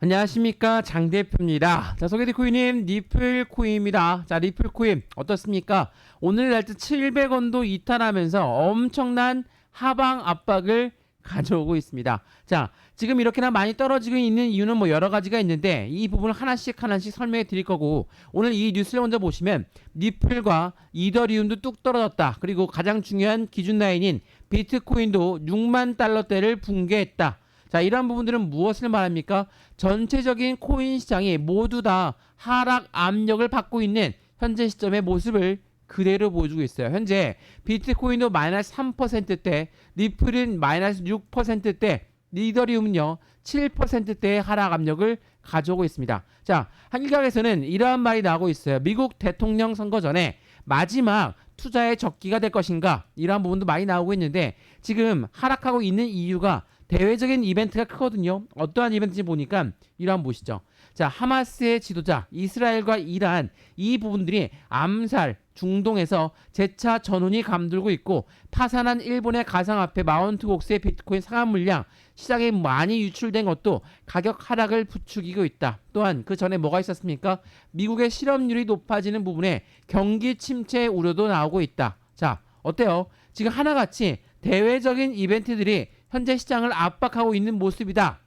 안녕하십니까, 장 대표입니다. 자, 소개팅 코인님 리플 코인입니다. 자, 리플 코인 어떻습니까? 오늘 날짜 700원도 이탈하면서 엄청난 하방 압박을 가져오고 있습니다. 자, 지금 이렇게나 많이 떨어지고 있는 이유는 뭐 여러 가지가 있는데 이 부분을 하나씩 설명해 드릴 거고, 오늘 이 뉴스를 먼저 보시면 리플과 이더리움도 뚝 떨어졌다. 그리고 가장 중요한 기준 라인인 비트코인도 6만 달러대를 붕괴했다. 자, 이러한 부분들은 무엇을 말합니까? 전체적인 코인 시장이 모두 다 하락 압력을 받고 있는 현재 시점의 모습을 그대로 보여주고 있어요. 현재 비트코인도 마이너스 3%대, 리플은 마이너스 6%대, 이더리움은요 7%대의 하락 압력을 가져오고 있습니다. 자, 한일각에서는 이러한 말이 나오고 있어요. 미국 대통령 선거 전에 마지막 투자의 적기가 될 것인가, 이러한 부분도 많이 나오고 있는데, 지금 하락하고 있는 이유가 대외적인 이벤트가 크거든요. 어떠한 이벤트인지 보니까 이러한 보시죠. 자, 하마스의 지도자 이스라엘과 이란, 이 부분들이 암살, 중동에서 재차 전운이 감돌고 있고, 파산한 일본의 가상화폐 마운트 곡스의 비트코인 상환 물량 시장에 많이 유출된 것도 가격 하락을 부추기고 있다. 또한 그 전에 뭐가 있었습니까? 미국의 실업률이 높아지는 부분에 경기 침체 우려도 나오고 있다. 자, 어때요? 지금 하나같이 대외적인 이벤트들이 현재 시장을 압박하고 있는 모습이다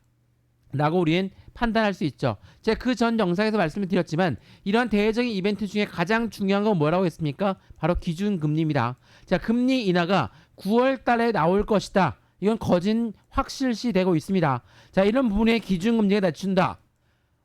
라고 우리는 판단할 수 있죠. 제가 그 전 영상에서 말씀을 드렸지만, 이러한 대외적인 이벤트 중에 가장 중요한 건 뭐라고 했습니까? 바로 기준금리입니다. 자, 금리 인하가 9월 달에 나올 것이다. 이건 거진 확실시 되고 있습니다. 자, 이런 부분에 기준금리가 낮춘다.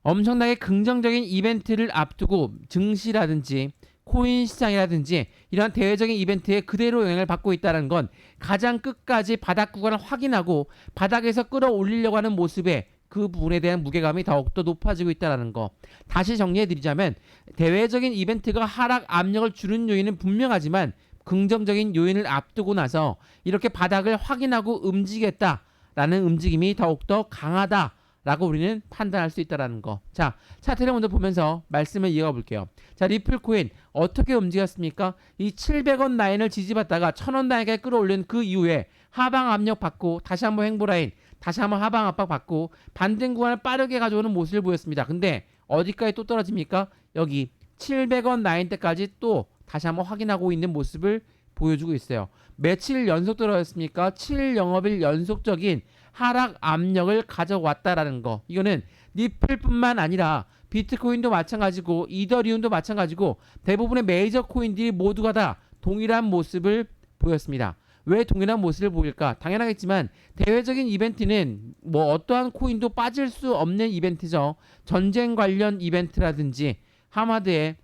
엄청나게 긍정적인 이벤트를 앞두고 증시라든지 코인 시장이라든지 이러한 대외적인 이벤트에 그대로 영향을 받고 있다는 건 가장 끝까지 바닥 구간을 확인하고 바닥에서 끌어올리려고 하는 모습에 그 부분에 대한 무게감이 더욱더 높아지고 있다는 거. 다시 정리해드리자면, 대외적인 이벤트가 하락 압력을 주는 요인은 분명하지만 긍정적인 요인을 앞두고 나서 이렇게 바닥을 확인하고 움직이겠다라는 움직임이 더욱더 강하다 라고 우리는 판단할 수 있다는 거. 자, 차트를 먼저 보면서 말씀을 이어가 볼게요. 자, 리플 코인 어떻게 움직였습니까? 이 700원 라인을 지지받다가 1000원 라인까지 끌어올린 그 이후에 하방 압력 받고 다시 한번 횡보 라인, 다시 한번 하방 압박 받고 반등 구간을 빠르게 가져오는 모습을 보였습니다. 근데 어디까지 또 떨어집니까? 여기 700원 라인 때까지 또 다시 한번 확인하고 있는 모습을 보여주고 있어요. 며칠 연속 떨어졌습니까? 7 영업일 연속적인 하락 압력을 가져왔다라는 거. 이거는 리플뿐만 아니라 비트코인도 마찬가지고 이더리움도 마찬가지고 대부분의 메이저 코인들이 모두가 다 동일한 모습을 보였습니다. 왜 동일한 모습을 보일까? 당연하겠지만 대외적인 이벤트는 뭐 어떠한 코인도 빠질 수 없는 이벤트죠. 전쟁 관련 이벤트라든지 하마드의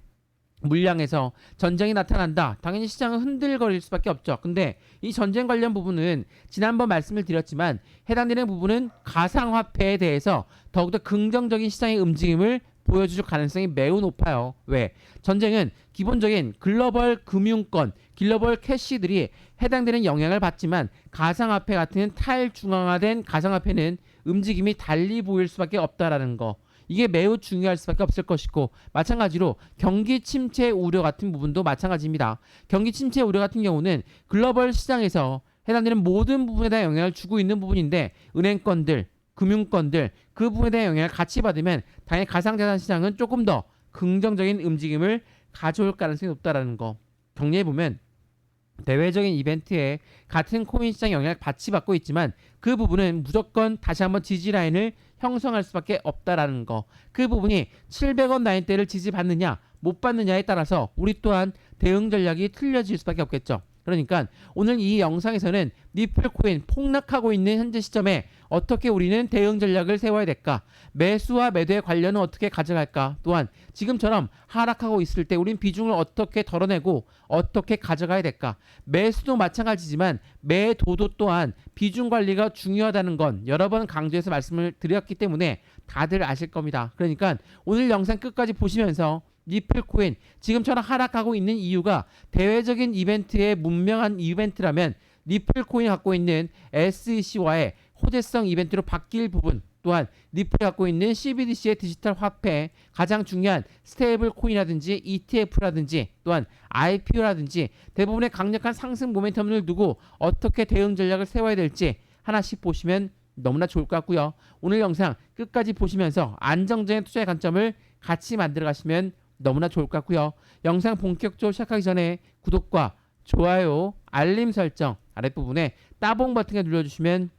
물량에서 전쟁이 나타난다. 당연히 시장은 흔들거릴 수밖에 없죠. 근데 이 전쟁 관련 부분은 지난번 말씀을 드렸지만 해당되는 부분은 가상화폐에 대해서 더욱더 긍정적인 시장의 움직임을 보여줄 가능성이 매우 높아요. 왜? 전쟁은 기본적인 글로벌 금융권, 글로벌 캐시들이 해당되는 영향을 받지만 가상화폐 같은 탈중앙화된 가상화폐는 움직임이 달리 보일 수밖에 없다라는 거. 이게 매우 중요할 수밖에 없을 것이고, 마찬가지로 경기 침체 우려 같은 부분도 마찬가지입니다. 경기 침체 우려 같은 경우는 글로벌 시장에서 해당되는 모든 부분에 대한 영향을 주고 있는 부분인데, 은행권들, 금융권들 그 부분에 대한 영향을 같이 받으면 당연히 가상자산 시장은 조금 더 긍정적인 움직임을 가져올 가능성이 높다라는 거. 정리해보면 대외적인 이벤트에 같은 코인 시장 영향을 같이 받고 있지만 그 부분은 무조건 다시 한번 지지 라인을 형성할 수밖에 없다라는 거. 그 부분이 700원 라인대를 지지받느냐 못 받느냐에 따라서 우리 또한 대응 전략이 틀려질 수밖에 없겠죠. 그러니까 오늘 이 영상에서는 리플 코인 폭락하고 있는 현재 시점에 어떻게 우리는 대응 전략을 세워야 될까, 매수와 매도의 관련은 어떻게 가져갈까, 또한 지금처럼 하락하고 있을 때 우린 비중을 어떻게 덜어내고 어떻게 가져가야 될까. 매수도 마찬가지지만 매도도 또한 비중 관리가 중요하다는 건 여러 번 강조해서 말씀을 드렸기 때문에 다들 아실 겁니다. 그러니까 오늘 영상 끝까지 보시면서 리플 코인 지금처럼 하락하고 있는 이유가 대외적인 이벤트의 문명한 이벤트라면 리플 코인이 갖고 있는 SEC와의 호재성 이벤트로 바뀔 부분, 또한 리플이 갖고 있는 CBDC의 디지털 화폐, 가장 중요한 스테이블 코인이라든지 ETF라든지 또한 IPO라든지 대부분의 강력한 상승 모멘텀을 두고 어떻게 대응 전략을 세워야 될지 하나씩 보시면 너무나 좋을 것 같고요. 오늘 영상 끝까지 보시면서 안정적인 투자의 관점을 같이 만들어 가시면 너무나 좋을 것 같고요. 영상 본격적으로 시작하기 전에 구독과 좋아요, 알림 설정 아랫부분에 따봉 버튼을 눌러주시면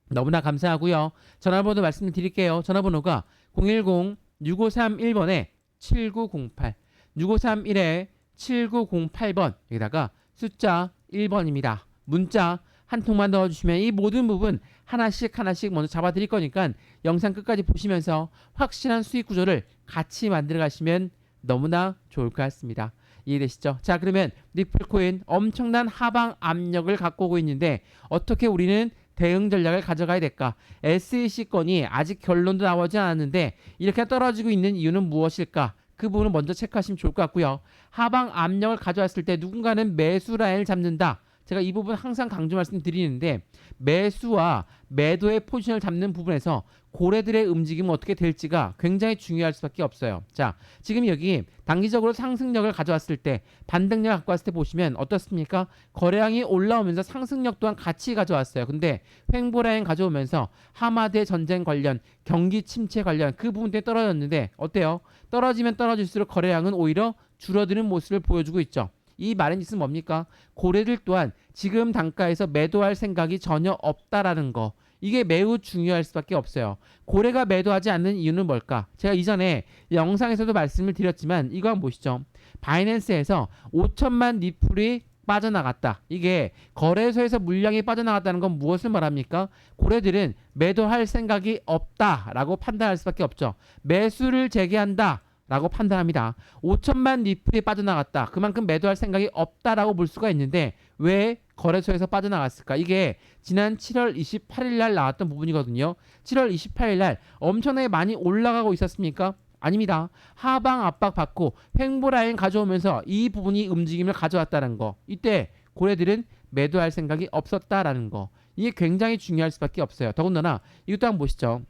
너무나 감사하고요. 전화번호 말씀드릴게요. 전화번호가 010-6531번에 7908 6531-7908번 여기다가 숫자 1번입니다. 문자 한 통만 넣어주시면 이 모든 부분 하나씩 먼저 잡아드릴 거니까 영상 끝까지 보시면서 확실한 수익 구조를 같이 만들어 가시면 너무나 좋을 것 같습니다. 이해되시죠? 자, 그러면 리플코인 엄청난 하방 압력을 갖고 오고 있는데 어떻게 우리는 대응 전략을 가져가야 될까? SEC 건이 아직 결론도 나오지 않았는데 이렇게 떨어지고 있는 이유는 무엇일까? 그 부분을 먼저 체크하시면 좋을 것 같고요. 하방 압력을 가져왔을 때 누군가는 매수 라인을 잡는다. 제가 이 부분 항상 강조 말씀드리는데 매수와 매도의 포지션을 잡는 부분에서 고래들의 움직임은 어떻게 될지가 굉장히 중요할 수밖에 없어요. 자, 지금 여기 단기적으로 상승력을 가져왔을 때 반등력을 갖고 왔을 때 보시면 어떻습니까? 거래량이 올라오면서 상승력 또한 같이 가져왔어요. 근데 횡보라인 가져오면서 하마대 전쟁 관련, 경기 침체 관련 그 부분 때문에 떨어졌는데 어때요? 떨어지면 떨어질수록 거래량은 오히려 줄어드는 모습을 보여주고 있죠. 이 말은 있으면 뭡니까? 고래들 또한 지금 단가에서 매도할 생각이 전혀 없다라는 거. 이게 매우 중요할 수밖에 없어요. 고래가 매도하지 않는 이유는 뭘까? 제가 이전에 영상에서도 말씀을 드렸지만 이거 한번 보시죠. 바이낸스에서 5천만 리플이 빠져나갔다. 이게 거래소에서 물량이 빠져나갔다는 건 무엇을 말합니까? 고래들은 매도할 생각이 없다라고 판단할 수밖에 없죠. 매수를 재개한다. 라고 판단합니다. 5천만 리플이 빠져나갔다. 그만큼 매도할 생각이 없다라고 볼 수가 있는데 왜 거래소에서 빠져나갔을까? 이게 지난 7월 28일 날 나왔던 부분이거든요. 7월 28일 날 엄청나게 많이 올라가고 있었습니까? 아닙니다. 하방 압박 받고 횡보 라인 가져오면서 이 부분이 움직임을 가져왔다는 거. 이때 고래들은 매도할 생각이 없었다라는 거. 이게 굉장히 중요할 수밖에 없어요. 더군다나 이것도 한번 보시죠.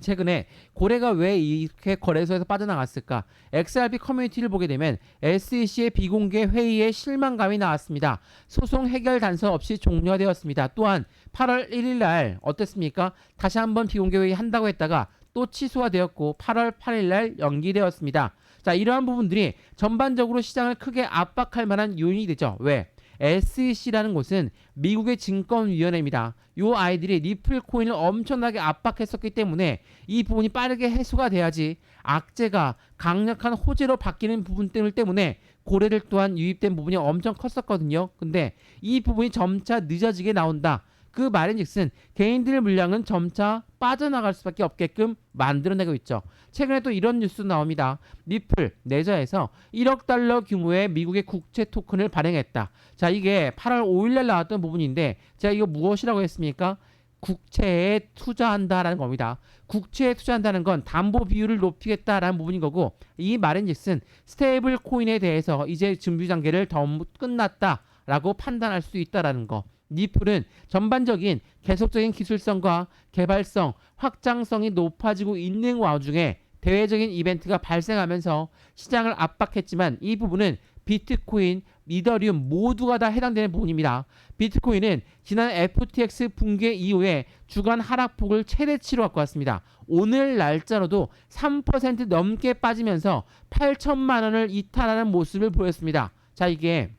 최근에 고래가 왜 이렇게 거래소에서 빠져나갔을까? XRP 커뮤니티를 보게 되면 SEC의 비공개 회의에 실망감이 나왔습니다. 소송 해결 단서 없이 종료되었습니다. 또한 8월 1일 날 어땠습니까? 다시 한번 비공개 회의 한다고 했다가 또 취소가 되었고 8월 8일 날 연기되었습니다. 자, 이러한 부분들이 전반적으로 시장을 크게 압박할 만한 요인이 되죠. 왜? SEC라는 곳은 미국의 증권위원회입니다. 요 아이들이 리플 코인을 엄청나게 압박했었기 때문에 이 부분이 빠르게 해소가 돼야지 악재가 강력한 호재로 바뀌는 부분 때문에 고래들 또한 유입된 부분이 엄청 컸었거든요. 근데 이 부분이 점차 늦어지게 나온다. 그 말인즉슨 개인들의 물량은 점차 빠져나갈 수밖에 없게끔 만들어내고 있죠. 최근에 또 이런 뉴스 나옵니다. 리플 내저에서 1억 달러 규모의 미국의 국채 토큰을 발행했다. 자, 이게 8월 5일 날 나왔던 부분인데 제가 이거 무엇이라고 했습니까? 국채에 투자한다라는 겁니다. 국채에 투자한다는 건 담보 비율을 높이겠다라는 부분인 거고 이 말인즉슨 스테이블 코인에 대해서 이제 준비 단계를 더 끝났다라고 판단할 수 있다라는 거. 리플은 전반적인 계속적인 기술성과 개발성, 확장성이 높아지고 있는 와중에 대외적인 이벤트가 발생하면서 시장을 압박했지만 이 부분은 비트코인, 이더리움 모두가 다 해당되는 부분입니다. 비트코인은 지난 FTX 붕괴 이후에 주간 하락폭을 최대치로 갖고 왔습니다. 오늘 날짜로도 3% 넘게 빠지면서 8천만 원을 이탈하는 모습을 보였습니다. 자, 이게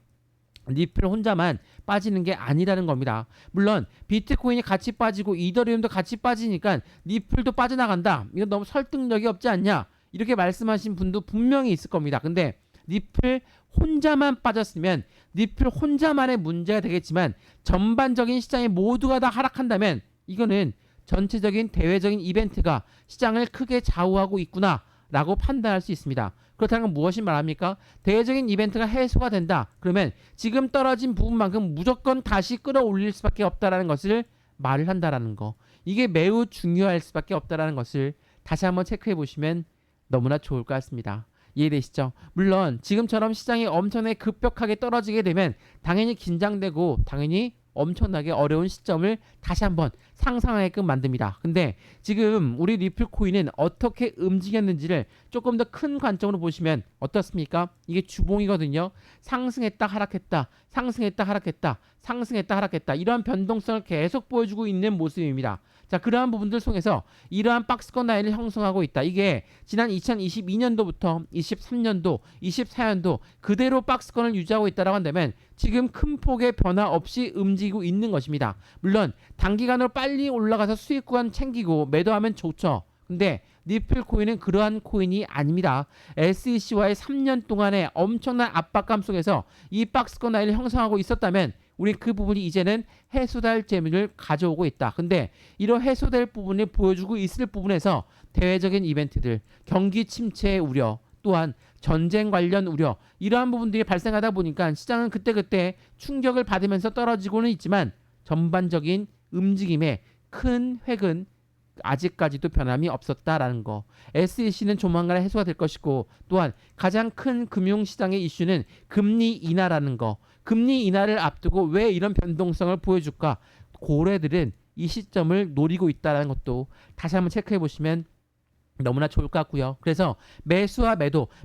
리플 혼자만 빠지는 게 아니라는 겁니다. 물론 비트코인이 같이 빠지고 이더리움도 같이 빠지니까 리플도 빠져나간다. 이건 너무 설득력이 없지 않냐? 이렇게 말씀하신 분도 분명히 있을 겁니다. 근데 리플 혼자만 빠졌으면 리플 혼자만의 문제가 되겠지만 전반적인 시장이 모두가 다 하락한다면 이거는 전체적인 대외적인 이벤트가 시장을 크게 좌우하고 있구나 라고 판단할 수 있습니다. 그렇다는 건 무엇이 말합니까? 대외적인 이벤트가 해소가 된다. 그러면 지금 떨어진 부분만큼 무조건 다시 끌어올릴 수밖에 없다라는 것을 말을 한다라는 거. 이게 매우 중요할 수밖에 없다라는 것을 다시 한번 체크해 보시면 너무나 좋을 것 같습니다. 이해되시죠? 물론 지금처럼 시장이 엄청나게 급격하게 떨어지게 되면 당연히 긴장되고 당연히 엄청나게 어려운 시점을 다시 한번 상상하게끔 만듭니다. 근데 지금 우리 리플 코인은 어떻게 움직였는지를 조금 더 큰 관점으로 보시면 어떻습니까? 이게 주봉이거든요. 상승했다 하락했다, 상승했다 하락했다, 상승했다 하락했다, 이러한 변동성을 계속 보여주고 있는 모습입니다. 자, 그러한 부분들 통해서 이러한 박스권 라인을 형성하고 있다. 이게 지난 2022년도부터 23년도, 24년도 그대로 박스권을 유지하고 있다라고 한다면 지금 큰 폭의 변화 없이 움직이고 있는 것입니다. 물론 단기간으로 빨리 올라가서 수익 구간 챙기고 매도하면 좋죠. 근데 니플 코인은 그러한 코인이 아닙니다. SEC와의 3년 동안의 엄청난 압박감 속에서 이 박스권 라인을 형성하고 있었다면 우리 그 부분이 이제는 해소될 재미를 가져오고 있다. 근데 이런 해소될 부분을 보여주고 있을 부분에서 대외적인 이벤트들, 경기 침체의 우려, 또한 전쟁 관련 우려, 이러한 부분들이 발생하다 보니까 시장은 그때그때 충격을 받으면서 떨어지고는 있지만 전반적인 움직임에 큰 획은 아직까지도 변함이 없었다라는 거. SEC는 조만간 해소가 될 것이고, 또한 가장 큰 금융시장의 이슈는 금리 인하라는 거. 금리 인하를 앞두고 왜 이런 변동성을 보여줄까? 고래들은 이 시점을 노리고 있다는 것도 다시 한번 체크해 보시면 너무나 좋을 것 같고요. 그래서 매수와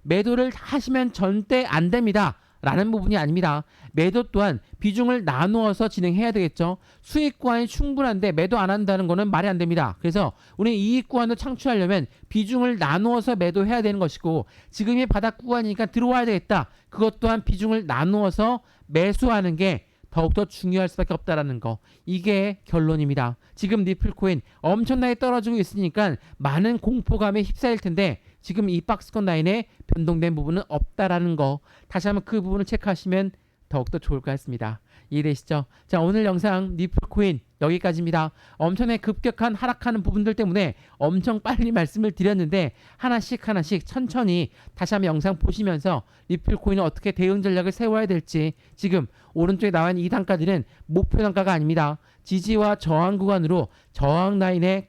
매도를 하시면 절대 안 됩니다. 라는 부분이 아닙니다. 매도 또한 비중을 나누어서 진행해야 되겠죠. 수익 구간이 충분한데 매도 안 한다는 거는 말이 안 됩니다. 그래서 우리 이익 구간을 창출하려면 비중을 나누어서 매도해야 되는 것이고, 지금이 바닥 구간이니까 들어와야 되겠다. 그것 또한 비중을 나누어서 매수하는 게 더욱더 중요할 수밖에 없다라는 거. 이게 결론입니다. 지금 니플 코인 엄청나게 떨어지고 있으니까 많은 공포감에 휩싸일 텐데 지금 이 박스권 라인에 변동된 부분은 없다라는 거. 다시 한번 그 부분을 체크하시면 더욱더 좋을 것 같습니다. 이해되시죠? 자, 오늘 영상 니플 코인 여기까지입니다. 엄청나게 급격한 하락하는 부분들 때문에 엄청 빨리 말씀을 드렸는데 하나씩 천천히 다시 한번 영상 보시면서 니플 코인은 어떻게 대응 전략을 세워야 될지, 지금 오른쪽에 나와 있는 이 단가들은 목표 단가가 아닙니다. 지지와 저항 구간으로 저항 라인의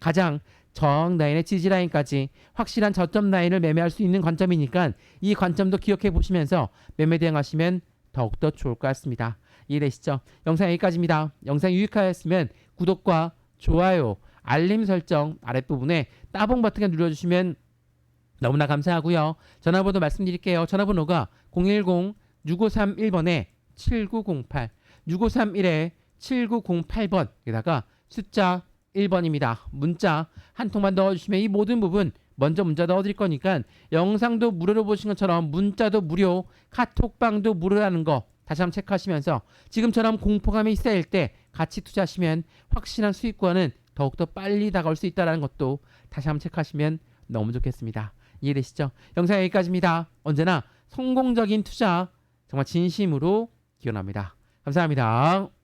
지지 라인까지 확실한 저점 라인을 매매할 수 있는 관점이니까 이 관점도 기억해 보시면서 매매 대응하시면 더욱더 좋을 것 같습니다. 이해되시죠? 영상 여기까지입니다. 영상 유익하였으면 구독과 좋아요, 알림 설정 아랫부분에 따봉 버튼을 눌러주시면 너무나 감사하고요. 전화번호 말씀드릴게요. 전화번호가 010-6531번에 7908, 6531에 7908번, 여기다가 숫자 1번입니다. 문자 한 통만 넣어주시면 이 모든 부분 먼저 문자 넣어드릴 거니까 영상도 무료로 보신 것처럼 문자도 무료, 카톡방도 무료라는 거 다시 한번 체크하시면서 지금처럼 공포감이 쌓일 때 같이 투자하시면 확실한 수익과는 더욱더 빨리 다가올 수 있다는 것도 다시 한번 체크하시면 너무 좋겠습니다. 이해되시죠? 영상 여기까지입니다. 언제나 성공적인 투자 정말 진심으로 기원합니다. 감사합니다.